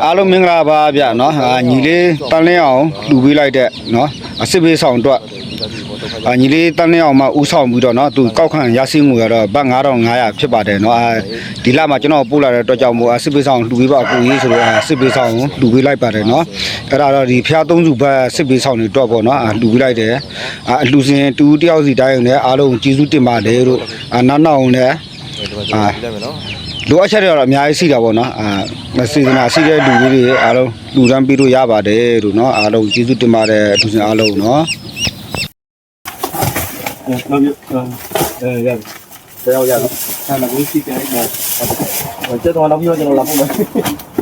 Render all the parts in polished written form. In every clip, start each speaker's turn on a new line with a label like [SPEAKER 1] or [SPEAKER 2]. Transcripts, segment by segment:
[SPEAKER 1] အားလုံးမင်္ဂလာပါဗျာနော်ညီလေးတန်းလင်းအောင်လူပေးလိုက်တဲ့နော်အစစ်ပေးဆောင်အတွက်ညီလေးတန်းလင်းအောင်မှဥဆောင်ပြီးတော့နော်သူကောက်ခံရရှိမှုရတော့ဘတ်9500ဖြစ်ပါတယ်နော်ဒီလမှာကျွန်တော်ပို့လာတဲ့အတွက်ကြောင့်မို့စစ်ပေးဆောင်လူပေးပါအကူကြီးဆိုတော့စစ်ပေးဆောင်လူပေးလိုက်ပါတယ်နော်အဲ့ဒါတော့ဒီဖျားသုံးစုဘတ်စစ်ပေးဆောင်တွေတော့ပေါ့နော်လူပေးလိုက်တယ်အလူစင်တူတယောက်စီတိုင်းနဲ့အားလုံးကျေးဇူးတင်ပါတယ်လို့နောက်နောက်နဲ့လိုအပ်ချက်တွေတော့အများကြီးရှိတာပေါ့နော်စေတနာရှိတဲ့လူတွေအားလုံးလူတန်းပြီးလို့ရပါတယ်လို့နော်အားလုံးကျေးဇူးတင်ပါတယ်လူစင်အားလုံးနော်
[SPEAKER 2] ရောက်ရတော့ဆန္ဒကိုရှိတယ်ကျတော့နောက်ပြီးတော့ကျွန်တော်လာဖို့မယ်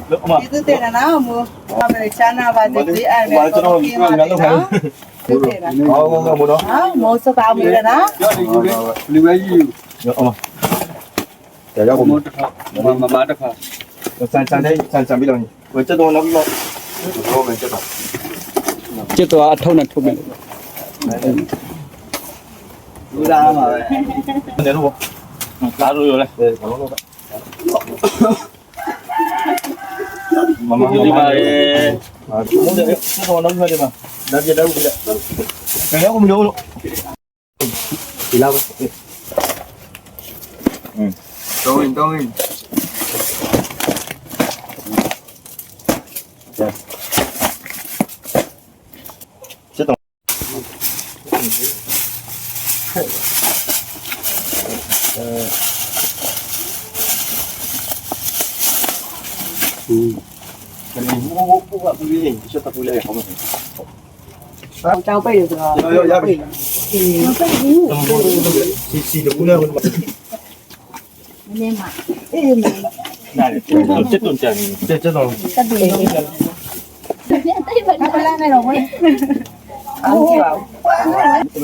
[SPEAKER 2] လို့အမ
[SPEAKER 3] ဒီတဲ့နော်မို့ဘာပဲချာနာပါသေးတယ်အဲ့ဒါကျွန်တော်ဒီမှာတော့ဟုတ်တယ်နော်
[SPEAKER 2] ဟောမောတော့
[SPEAKER 3] ဟာမိုးစတာမီရနော်
[SPEAKER 2] ရောဒီယူလူပဲယူရောအမတရားရောက်မို့တစ်ခါမမတစ်ခါဆန်ပြီးတော့ကိုကျတော့နောက်ပြီးတော့ဟောမယ်ကျတော့
[SPEAKER 1] အထုံးနဲ့ထုတ်မယ်
[SPEAKER 2] လူလာမှာပဲတယ်လို့လာလို့ရလဲဘာလို့လဲမမဒီမှာရေဘုံတယ်တော့နောက်ပြီးတော့ဒါပြတော့ပြီလားခင်ဗျာကိုမလို့ဒီလာပါတော့ရင်ချက်တော့ဘူးကဘူးလေးချက်တော့ဘူးလေးဟောမယ်
[SPEAKER 3] တောက်ပိတ်ရဆိုတော့
[SPEAKER 2] ရပြီစီတကူနဲ့ဝင်ပါ
[SPEAKER 3] နင်းမှာအေးမ
[SPEAKER 2] နားချက်တော့ကြတယ်ချက်တော့
[SPEAKER 3] တက်တယ်ဘာလာနေတော့ဝင်အော်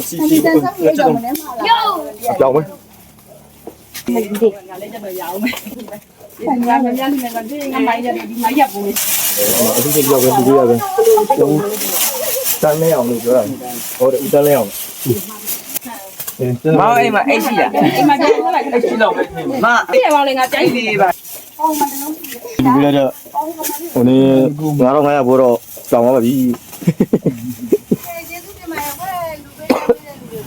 [SPEAKER 2] စီချက်တော့ကြောက်မယ်
[SPEAKER 3] ဒီကလည်းကျတော့ရအောင်မယ်ဆန်ရမ်းများနေမှာဒီငါမိုင်းရတယ်ဒီမိုင်းရပိုး
[SPEAKER 2] အခုချက်ကြောက်ပဲဒီရပဲတန်းလဲအောင်လို့ပြောတာဟောတယ်ဦးတန်းလဲအောင်
[SPEAKER 4] မောင်အိမ်မှာအိတ်ရှိတာ
[SPEAKER 3] အိမ်မှာကျတော့လိုက်
[SPEAKER 4] အိတ်ရှိတော့ပဲမအဲ့ရပါလေငါကြိုက်နေပါ
[SPEAKER 2] ဒီလိုကြဟိုနေ9500ဘောတော့တောင်းပါပြီ
[SPEAKER 3] ကျေးဇူးတင်ပါတယ်ဟဲ့လူပဲ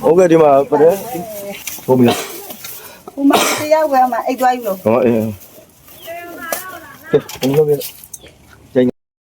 [SPEAKER 2] ဟုတ်ကဲ့ဒီမှာပြတယ်ဟုတ်ပြီလား
[SPEAKER 3] ဟိုမှာတရားဝယ်မှာအိတ်သွားယူလို့
[SPEAKER 2] ဟောအေးကဲဘယ်လိုလဲ